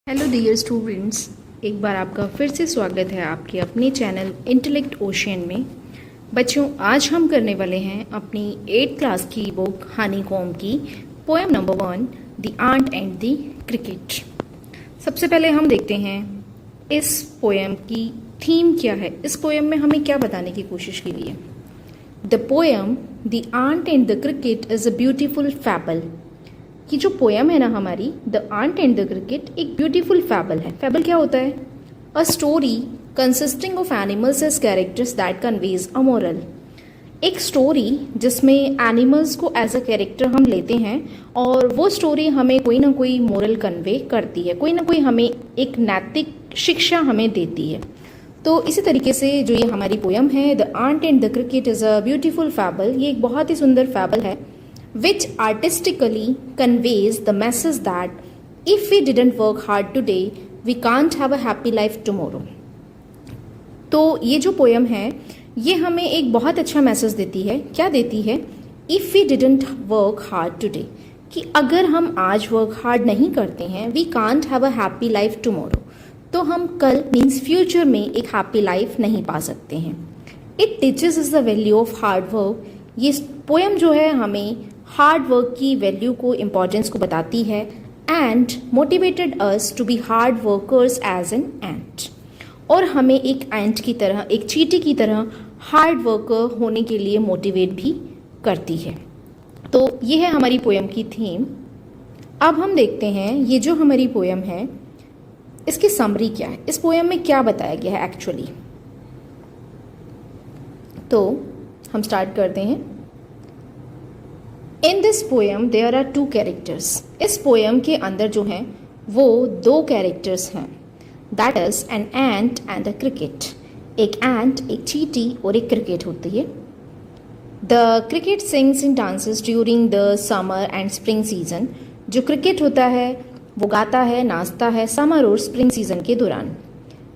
Hello dear students, एक बार आपका फिर से स्वागत है आपके अपने चैनल इंटेलेक्ट ओशियन में। बच्चों, आज हम करने वाले हैं अपनी 8th क्लास की बुक हनीकॉम्ब की poem number 1 the ant and the cricket. सबसे पहले हम देखते हैं इस पोएम की थीम क्या है। इस पोएम में हमें क्या बताने की कोशिश की गई है। The poem the ant and the cricket is a beautiful fable. कि जो पोएम है ना हमारी the ant and the cricket एक ब्यूटीफुल फैबल है। फैबल क्या होता है? A story consisting of animals as characters that conveys a moral. एक स्टोरी जिसमें एनिमल्स को एज अ कैरेक्टर हम लेते हैं और वो स्टोरी हमें कोई ना कोई मोरल कन्वे करती है, कोई ना कोई हमें एक नैतिक शिक्षा हमें देती है। तो इसी तरीके से जो ये हमारी पोएम है the ant and the cricket is a beautiful fable, ये एक बहुत ही सुंदर फैबल है which artistically conveys the message that if we didn't work hard today, we can't have a happy life tomorrow. तो ये जो पोएम है ये हमें एक बहुत अच्छा मैसेज देती है। क्या देती है? If we didn't work hard today, कि अगर हम आज वर्क हार्ड नहीं करते हैं we can't have a happy life tomorrow, तो हम कल मीन्स फ्यूचर में एक हैप्पी लाइफ नहीं पा सकते हैं। It teaches us the value of hard work. ये पोएम जो है हमें हार्ड वर्क की वैल्यू को, इम्पोर्टेंस को बताती है and motivated us to be hard workers as an ant, और हमें एक एंट की तरह, एक चींटी की तरह हार्ड वर्कर होने के लिए मोटिवेट भी करती है। तो ये है हमारी पोएम की थीम। अब हम देखते हैं ये जो हमारी पोएम है इसकी समरी क्या है, इस पोएम में क्या बताया गया है एक्चुअली। तो हम स्टार्ट करते हैं। In this poem there are 2 characters. इस पोएम के अंदर जो हैं वो 2 कैरेक्टर्स हैं, that is an ant and a cricket. एक एंट, एक चींटी और एक क्रिकेट होती है। The cricket sings in dances during the summer and spring season. जो क्रिकेट होता है वो गाता है, नाचता है समर और स्प्रिंग सीजन के दौरान।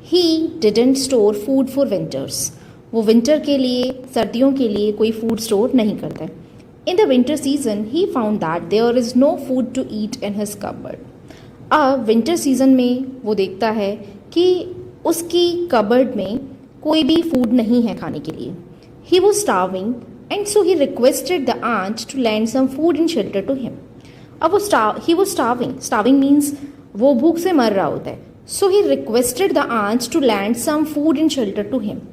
He didn't store food for winters. वो विंटर के लिए, सर्दियों के लिए कोई फूड स्टोर नहीं करता है। In the winter season, he found that there is no food to eat in his cupboard. अब विंटर सीजन में वो देखता है कि उसकी कबर्ड में कोई भी फूड नहीं है खाने के लिए। He was starving and so he requested the aunt to lend some food and shelter to him. अब वो he was starving. Starving means वो भूख से मर रहा होता है। So he requested the aunt to lend some food and shelter to him.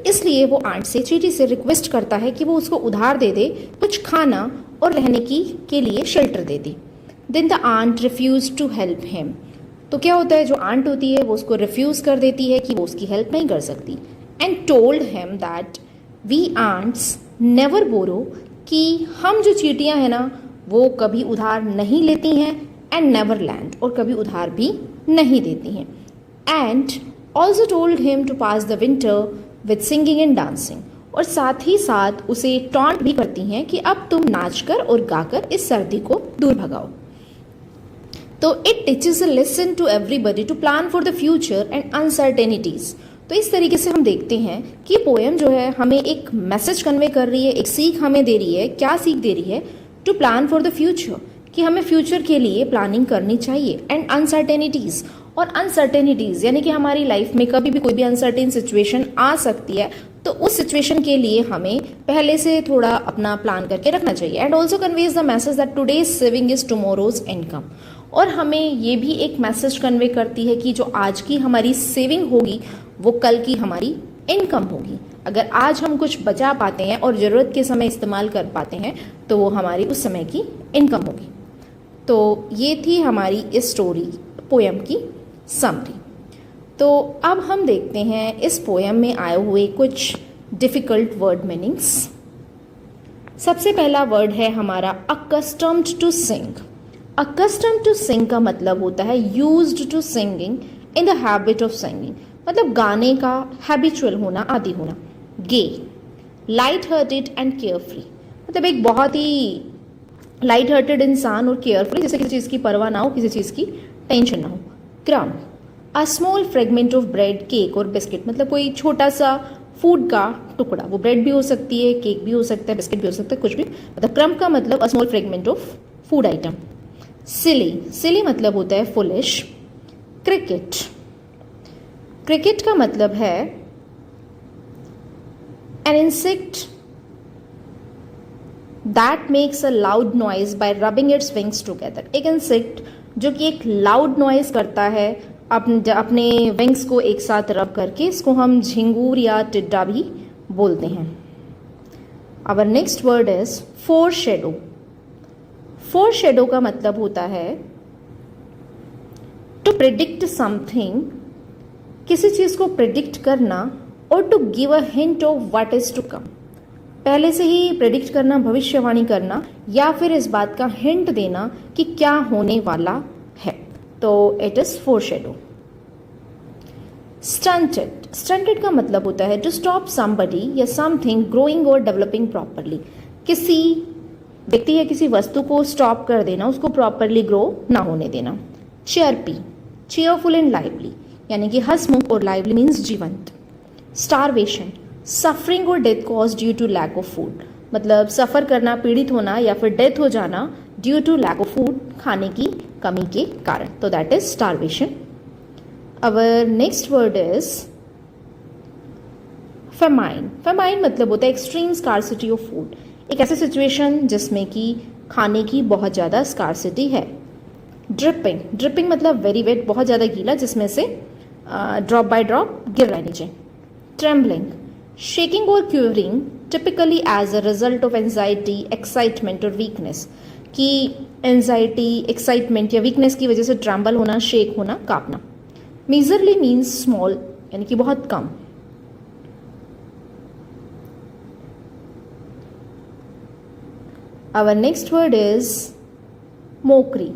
इसलिए वो आंट से, चींटी से रिक्वेस्ट करता है कि वो उसको उधार दे दे कुछ खाना और रहने की के लिए शेल्टर दे दे। Then the ant refuse to help him. तो क्या होता है, जो आंट होती है वो उसको रिफ्यूज कर देती है कि वो उसकी हेल्प नहीं कर सकती। And told him that we ants never borrow, कि हम जो चींटियां हैं ना वो कभी उधार नहीं लेती हैं, एंड नेवर लैंड, और कभी उधार भी नहीं देती हैं। And also told him to pass the winter with singing and dancing, और साथ ही साथ उसे टॉन्ट भी करती हैं कि अब तुम नाचकर और गाकर इस सर्दी को दूर भगाओ। तो it teaches a lesson to everybody to plan for the future and uncertainties. तो इस तरीके से हम देखते हैं कि पोएम जो है हमें एक मैसेज कन्वे कर रही है, एक सीख हमें दे रही है। क्या सीख दे रही है? To plan for the future, कि हमें फ्यूचर के लिए प्लानिंग करनी चाहिए। एंड अनसर्टेनिटीज, और अनसर्टेनिटीज यानी कि हमारी लाइफ में कभी भी कोई भी अनसर्टेन सिचुएशन आ सकती है, तो उस सिचुएशन के लिए हमें पहले से थोड़ा अपना प्लान करके रखना चाहिए। And also conveys the message that today's saving is tomorrow's income, और हमें ये भी एक मैसेज कन्वे करती है कि जो आज की हमारी सेविंग होगी वो कल की हमारी इनकम होगी। अगर आज हम कुछ बचा पाते हैं और ज़रूरत के समय इस्तेमाल कर पाते हैं तो वो हमारी उस समय की इनकम होगी। तो ये थी हमारी इस स्टोरी पोएम की समरी। तो अब हम देखते हैं इस पोएम में आए हुए कुछ डिफ़िकल्ट वर्ड मीनिंग्स। सबसे पहला वर्ड है हमारा accustomed to sing. Accustomed to sing का मतलब होता है used to singing in the habit of singing, मतलब गाने का हैबिचुअल होना, आदि होना। Gay, light hearted and carefree, मतलब एक बहुत ही लाइट हार्टेड इंसान और केयरफ्री, जैसे किसी चीज़ की परवाह ना हो, किसी चीज़ की टेंशन ना हो। क्रम, अ small fragment of bread, cake और बिस्किट, मतलब कोई छोटा सा फूड का टुकड़ा। वो ब्रेड भी हो सकती है, केक भी हो सकता है, बिस्किट भी हो सकता है, कुछ भी, मतलब क्रम का मतलब a small fragment of food item. Silly, silly मतलब होता है फुलिश। क्रिकेट। क्रिकेट का मतलब है an insect that makes a loud noise by rubbing its wings together. एक इंसेक्ट जो कि एक लाउड नॉइज करता है अपने विंग्स को एक साथ रब करके, इसको हम झिंगूर या टिड्डा भी बोलते हैं। Our next word is foreshadow. Foreshadow का मतलब होता है टू प्रिडिक्ट समथिंग, किसी चीज को प्रिडिक्ट करना, और to give a hint of what is to come. पहले से ही प्रेडिक्ट करना, भविष्यवाणी करना, या फिर इस बात का हिंट देना कि क्या होने वाला है। तो इट इज फोरशैडो। स्टंटेड। स्टंटेड का मतलब होता है टू स्टॉप समबडी या समथिंग ग्रोइंग और डेवलपिंग प्रॉपरली। किसी व्यक्ति या किसी वस्तु को स्टॉप कर देना, उसको प्रॉपरली ग्रो ना होने देना। चेयरपी, चेयरफुल एंड लाइवली, यानी कि हंसमुख और लाइवली मीन्स जीवंत। स्टारवेशन, सफरिंग और death cause due to lack of food, मतलब सफ़र करना, पीड़ित होना या फिर डेथ हो जाना due to lack of food, खाने की कमी के कारण। तो that is starvation. Our next word is famine. Famine मतलब होता है एक्सट्रीम स्कार्सिटी ऑफ फूड, एक ऐसी सिचुएशन जिसमें कि खाने की बहुत ज़्यादा स्कार्सिटी है। ड्रिपिंग। ड्रिपिंग मतलब वेरी वेट, बहुत ज़्यादा गीला, जिसमें से ड्रॉप बाय ड्रॉप गिर रहा है नीचे। ट्रेम्बलिंग, शेकिंग और curing typically as a result of anxiety, excitement और वीकनेस, कि एंजाइटी, एक्साइटमेंट या वीकनेस की वजह से ट्रैम्बल होना, शेक होना, कांपना। मीजरली मीन्स स्मॉल, यानी कि बहुत कम। Our next word is mockery.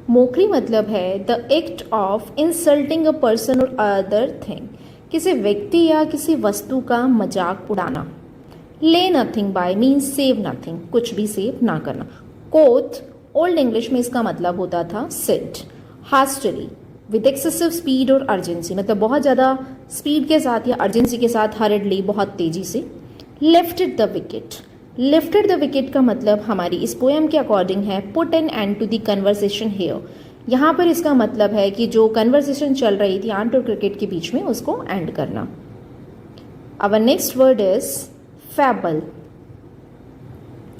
Mockery मतलब है the act of insulting a person और अदर थिंग, किसी व्यक्ति या किसी वस्तु का मजाक उड़ाना। Lay nothing by means save nothing, कुछ भी सेव ना करना। कोथ, ओल्ड इंग्लिश में इसका मतलब होता था सिट। हास्टली, विद एक्सेसिव स्पीड और अर्जेंसी, मतलब बहुत ज़्यादा स्पीड के साथ या अर्जेंसी के साथ, हरडली, बहुत तेजी से। Lifted the wicket. Lifted the wicket का मतलब हमारी इस पोएम के अकॉर्डिंग है put an end to the conversation here. यहाँ पर इसका मतलब है कि जो कन्वर्सेशन चल रही थी आंट और क्रिकेट के बीच में, उसको एंड करना। Our next word is fable.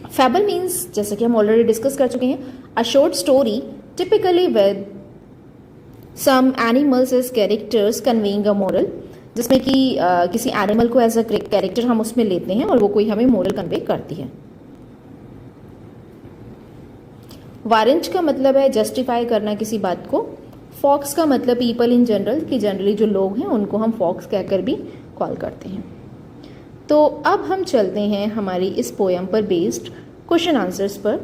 Fable means, जैसे कि हम ऑलरेडी डिस्कस कर चुके हैं, a short story typically with some animals as characters conveying a moral, जिसमें कि किसी एनिमल को एज अ कैरेक्टर हम उसमें लेते हैं और वो कोई हमें मोरल कन्वे करती है। वारंट का मतलब है जस्टिफाई करना किसी बात को। फॉक्स का मतलब पीपल इन जनरल, कि जनरली जो लोग हैं उनको हम फॉक्स कहकर भी कॉल करते हैं। तो अब हम चलते हैं हमारी इस पोएम पर बेस्ड क्वेश्चन आंसर्स पर।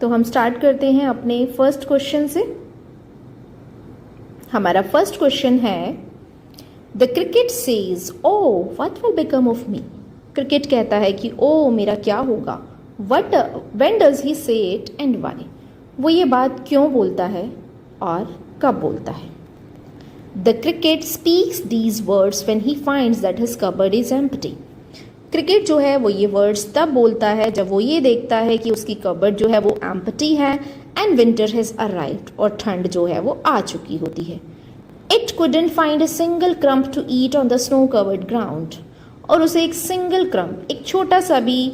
तो हम स्टार्ट करते हैं अपने फर्स्ट क्वेश्चन से। हमारा फर्स्ट क्वेश्चन है, the cricket says oh what will become of me. Cricket कहता है कि ओ मेरा क्या होगा। व्हेन डज ही से इट एंड व्हाई, वो ये बात क्यों बोलता है और कब बोलता है। The cricket speaks these words when he finds that his cupboard is empty. Cricket जो है वो ये वर्ड्स तब बोलता है जब वो ये देखता है कि उसकी कबर्ड जो है वो एम्प्टी है एंड विंटर हैज अराइव्ड, और ठंड जो है वो आ चुकी होती है। It couldn't find a single crumb to eat on the snow covered ground, और उसे एक सिंगल क्रम्प, एक छोटा सा भी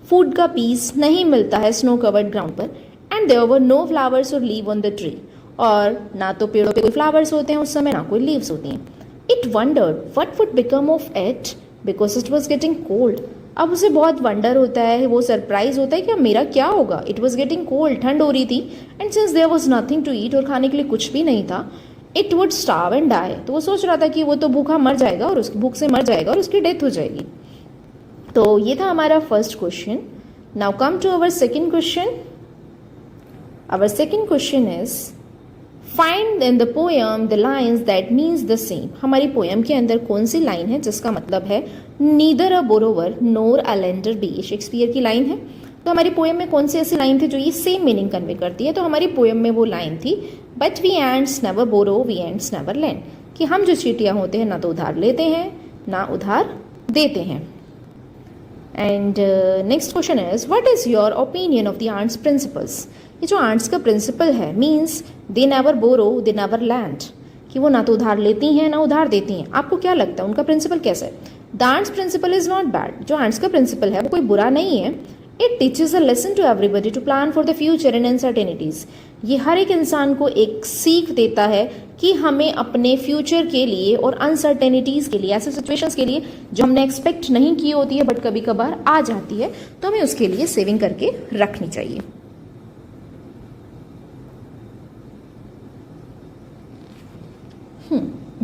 फूड का पीस नहीं मिलता है स्नो कवर्ड ग्राउंड पर। And there were no flowers और लीव ऑन द ट्री, और ना तो पेड़ों पे कोई फ्लावर्स होते हैं उस समय, ना कोई लीव्स होती हैं। It wondered what would become of it because it was getting cold. अब उसे बहुत वंडर होता है, वो सरप्राइज होता है कि अब मेरा क्या होगा। इट वॉज गेटिंग कोल्ड, ठंड हो रही थी, and since there was nothing to eat, और खाने के लिए कुछ भी नहीं था, it would starve and die, तो वो सोच रहा था कि वो तो भूखा मर जाएगा और उसकी भूख से मर जाएगा और उसकी डेथ हो जाएगी। तो ये था हमारा first question. Now come to our second question. Our second question is, find in the poem the lines that means the same. हमारी पोएम के अंदर कौन सी लाइन है जिसका मतलब है neither a borrower nor a lender be, Shakespeare की line है। तो हमारी पोएम में कौन सी ऐसी लाइन थी जो ये सेम मीनिंग कन्वे करती है। तो हमारी पोएम में वो लाइन थी, but we ants never borrow we ants never lend, कि हम जो चीटियाँ होते हैं ना तो उधार लेते हैं ना उधार देते हैं। And next question is, what is your opinion of the ants principles. ये जो आंट्स का प्रिंसिपल है means they never borrow they never lend, कि वो ना तो उधार लेती हैं ना उधार देती हैं। आपको क्या लगता है उनका प्रिंसिपल कैसा है? The ants principle is not bad. जो आंट्स का प्रिंसिपल है वो कोई बुरा नहीं है। It teaches a lesson to everybody to plan for the future in uncertainties. ये हर एक इंसान को एक सीख देता है कि हमें अपने फ्यूचर के लिए और अनसर्टेनिटीज के लिए, ऐसे सिचुएशंस के लिए जो हमने एक्सपेक्ट नहीं की होती है बट कभी कभार आ जाती है, तो हमें उसके लिए सेविंग करके रखनी चाहिए।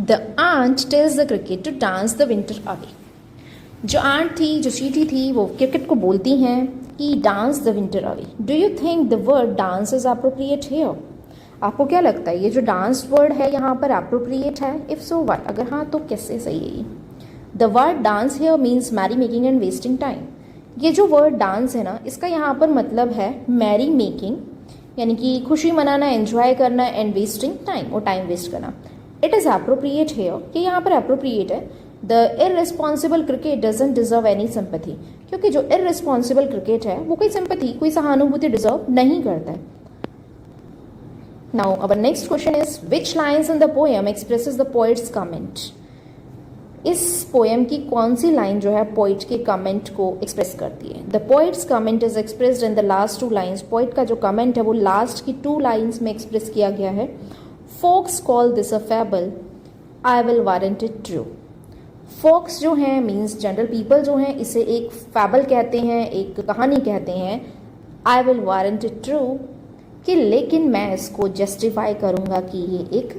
The ant tells the cricket to dance the winter away. जो आंट थी, जो चींटी थी, वो क्रिकेट को बोलती हैं कि dance the winter away. Do you think the word dance is appropriate here? आपको क्या लगता है ये जो डांस वर्ड है यहाँ पर अप्रोप्रिएट है? If so why? अगर हाँ तो कैसे सही है ये? The word dance here means merry making and wasting time. ये जो वर्ड डांस है ना, इसका यहाँ पर मतलब है मैरी मेकिंग, यानी कि खुशी मनाना, एंजॉय करना, एंड वेस्टिंग टाइम, और टाइम वेस्ट करना। इट इज अप्रोप्रिएट हियर, कि यहाँ पर अप्रोप्रिएट है। The irresponsible cricket doesn't deserve any sympathy, क्योंकि जो इररिस्पॉन्सिबल क्रिकेट है वो कोई सिंपैथी, कोई सहानुभूति डिजर्व नहीं करता है। Now our next question is which lines in the poem expresses the poets comment. इस पोएम की कौन सी लाइन जो है पोइट के कमेंट को एक्सप्रेस करती है? The poets comment is expressed in the last 2 lines. Poet का जो कमेंट है वो लास्ट की 2 लाइन्स में एक्सप्रेस किया गया है। Folks call this a fable, I will warrant it true. Folks जो हैं मीन्स जनरल पीपल जो हैं, इसे एक फैबल कहते हैं, एक कहानी कहते हैं। आई विल वारंट इट ट्रू, कि लेकिन मैं इसको जस्टिफाई करूंगा कि ये एक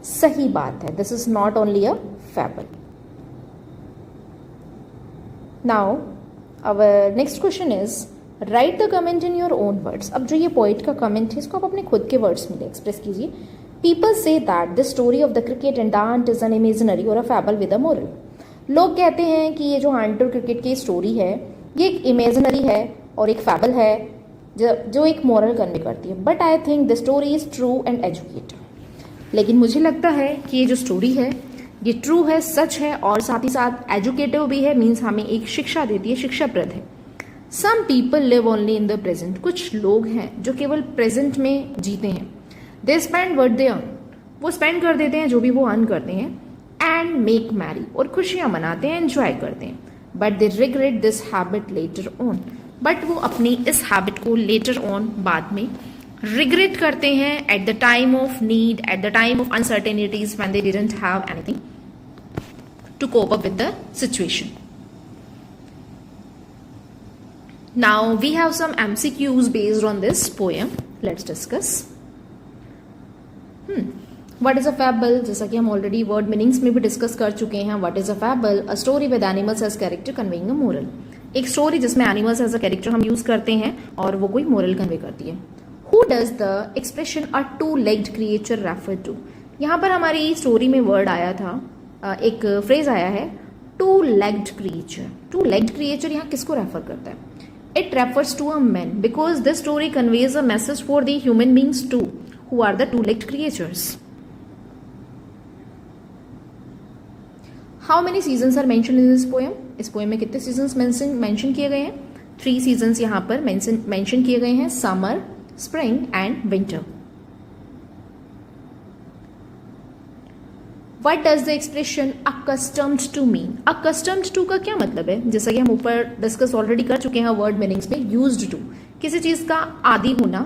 सही बात है। This is not only a fable. Now our next question is write the comment in your own words. अब जो ये पोइट का कमेंट है इसको आप अपने खुद के वर्ड्स में एक्सप्रेस कीजिए। पीपल से that the story of the cricket and the ant is an imaginary और अ फैबल विद अ मोरल। लोग कहते हैं कि ये जो आंट और क्रिकेट की स्टोरी है ये एक इमेजिनरी है और एक फैबल है जो एक मोरल कन्वे करती है। But I think the story is true and educative. लेकिन मुझे लगता है कि ये जो स्टोरी है ये ट्रू है, सच है, और साथ ही साथ एजुकेटिव भी है, मीन्स हमें एक शिक्षा देती है, शिक्षाप्रद है। Some people live only in the present. कुछ लोग हैं जो केवल प्रेजेंट में जीते हैं। They spend what they earn. वो स्पेंड कर देते हैं जो भी वो अर्न करते हैं। एंड मेक मैरी, और खुशियां मनाते हैं, एंजॉय करते हैं। But they regret this habit later on. But वो अपनी इस हैबिट को लेटर ऑन, बाद में रिग्रेट करते हैं at the time of need, at the time of uncertainties when they didn't have anything to cope up with the situation. Now we have some MCQs based on this poem. Let's discuss. What is a fable? जैसा कि हम already word meanings में भी discuss कर चुके हैं। What is a fable? A story with animals as character conveying a moral. एक story जिसमें एनिमल्स एज अ कैरेक्टर हम यूज करते हैं और वो कोई मोरल कन्वे करती है। Who does the expression a two-legged creature refer to? यहाँ पर हमारी स्टोरी में वर्ड आया था, एक फ्रेज आया है two-legged creature. Two-legged creature यहाँ किसको रेफर करता है? It refers to a man because this story conveys a message for the human beings too, who are the two-legged creatures. How many seasons are mentioned in this poem? इस poem में कितने seasons mention किए गए हैं? 3 seasons यहाँ पर mention किए गए हैं, summer, spring and winter. What does the expression accustomed to mean? Accustomed to का क्या मतलब है? जैसा कि हम ऊपर डिस्कस ऑलरेडी कर चुके हैं वर्ड मीनिंग्स में, used to किसी चीज का आदी होना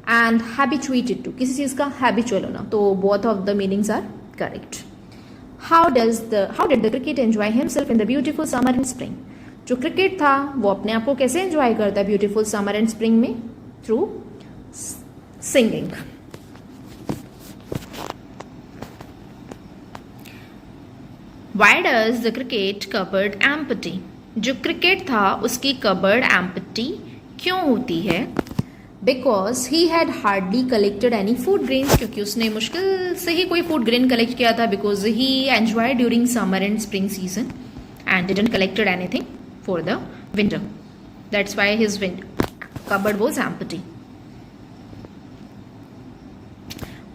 एंड habituated to किसी चीज का habitual होना, तो both of the meanings are correct. How did the cricket enjoy himself in the beautiful summer and spring? जो क्रिकेट था वो अपने आप को कैसे एंजॉय करता है ब्यूटीफुल समर एंड स्प्रिंग में? Through singing. Why does the cricket cupboard empty? जो क्रिकेट था उसकी कबर्ड एम्प्टी क्यों होती है? Because he had hardly collected any food grains, क्योंकि उसने मुश्किल से ही कोई फूड ग्रेन कलेक्ट किया था। Because he enjoyed during summer and spring season and didn't collected anything for the winter. That's why his cupboard was empty.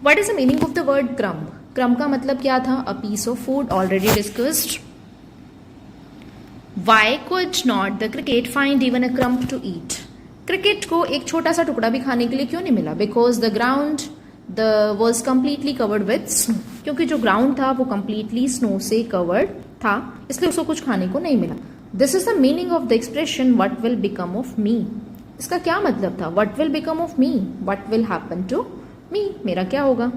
What is the meaning of the word crumb? Crumb का मतलब क्या था? A piece of food, already discussed. Why could not the cricket find even a crumb to eat? Cricket को एक छोटा सा टुकड़ा भी खाने के लिए क्यों नहीं मिला? Because the ground was completely covered with snow, क्योंकि जो ग्राउंड था वो कम्प्लीटली स्नो से कवर्ड था, इसलिए उसको कुछ खाने को नहीं मिला. This is the meaning of the expression what will become of me. इसका क्या मतलब था? What will become of me, what will happen to me, मेरा क्या होगा.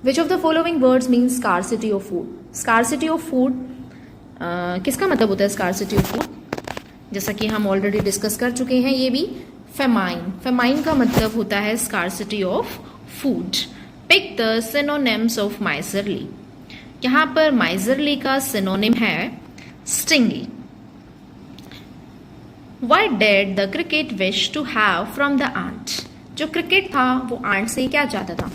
Which of the following words means scarcity of food. Scarcity of food किसका मतलब होता है? स्कार्सिटी ऑफ फूड जैसा कि हम ऑलरेडी डिस्कस कर चुके हैं, ये भी फेमाइन. फेमाइन का मतलब होता है scarcity of food. Pick the synonyms of miserly. यहाँ पर माइजरली का सिनोनिम है stingy. What did the cricket wish to have from the ant? जो क्रिकेट था वो आंट से क्या चाहता था?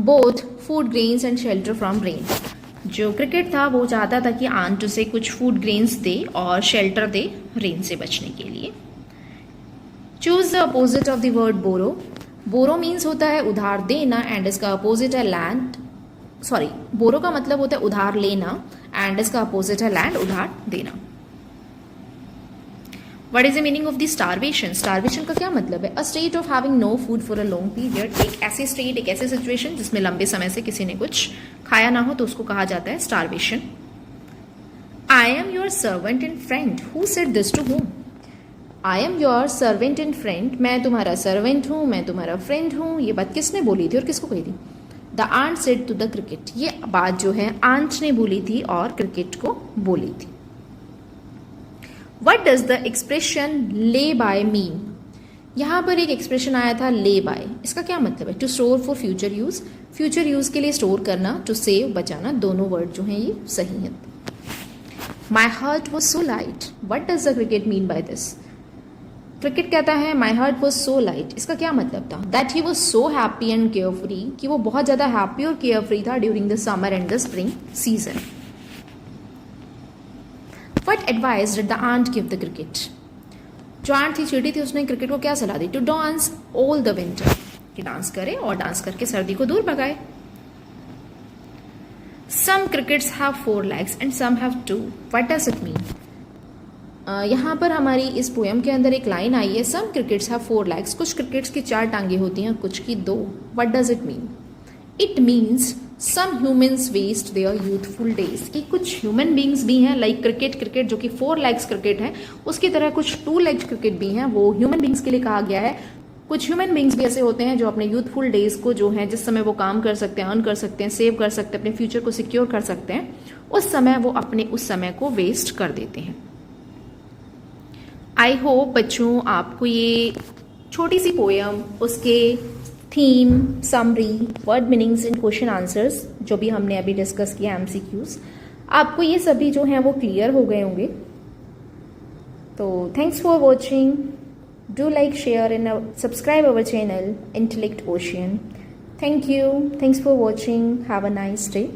Both food grains and shelter from rain. जो क्रिकेट था वो चाहता था कि आंट उसे कुछ फूड ग्रेन्स दे और शेल्टर दे रेन से बचने के लिए. Choose the opposite of the word borrow. Borrow means होता है उधार देना एंड इसका अपोजिट है लैंड. सॉरी, बोरो का मतलब होता है उधार लेना एंड इसका अपोजिट है लैंड, उधार देना. What is the meaning of the starvation? Starvation का क्या मतलब है? A state of having no food for a long period. एक ऐसी स्टेट, एक ऐसी सिचुएशन जिसमें लंबे समय से किसी ने कुछ खाया ना हो तो उसको कहा जाता है starvation. I am your servant and friend. Who said this to whom? I am your servant and friend. मैं तुम्हारा सर्वेंट हूँ, मैं तुम्हारा फ्रेंड हूँ. ये बात किसने बोली थी और किसको कही थी? The aunt said to the cricket. ये बात जो है आंट ने बोली थी और क्रिकेट को बोली थी. What does the expression lay by mean? यहाँ पर एक एक्सप्रेशन आया था lay by. इसका क्या मतलब है? To store for future use. Future use के लिए स्टोर करना, to save बचाना, दोनों वर्ड जो हैं ये सही हैं. My heart was so light. What does the cricket mean by this? Cricket कहता है My heart was so light. इसका क्या मतलब था? That he was so happy and carefree. कि वो बहुत ज़्यादा हैप्पी और केयरफ्री था during the summer and the spring season. What advice did the aunt give the cricket? जो आंट थी, चींटी थी, उसने क्रिकेट को क्या सलाह दी? To dance all the winter. कि डांस करे और डांस करके सर्दी को दूर भगाए. Some crickets have 4 legs and some have 2. What does it mean? यहाँ पर हमारी इस पोएम के अंदर एक लाइन आई है Some crickets have 4 legs. कुछ क्रिकेट्स की 4 टांगे होती हैं, कुछ की 2. What does it mean? It means some humans waste their youthful days. कि कुछ ह्यूमन बींग्स भी हैं लाइक क्रिकेट जो कि 4 legs क्रिकेट है, उसकी तरह कुछ 2 legs क्रिकेट भी हैं, वो ह्यूमन बींग्स के लिए कहा गया है. कुछ ह्यूमन बींग्स भी ऐसे होते हैं जो अपने यूथफुल डेज को, जो है जिस समय वो काम कर सकते हैं, अर्न कर सकते हैं, सेव कर सकते हैं, अपने फ्यूचर को सिक्योर कर सकते हैं, उस समय वो अपने उस समय को वेस्ट कर देते हैं. आई होप बच्चों आपको ये छोटी सी पोएम, उसके theme, summary, word meanings and question answers जो भी हमने अभी डिस्कस किया, MCQs, आपको ये सभी जो हैं वो क्लियर हो गए होंगे. तो thanks for watching. Do like, share and subscribe our channel Intellect Ocean. Thank you. Thanks for watching. Have a nice day.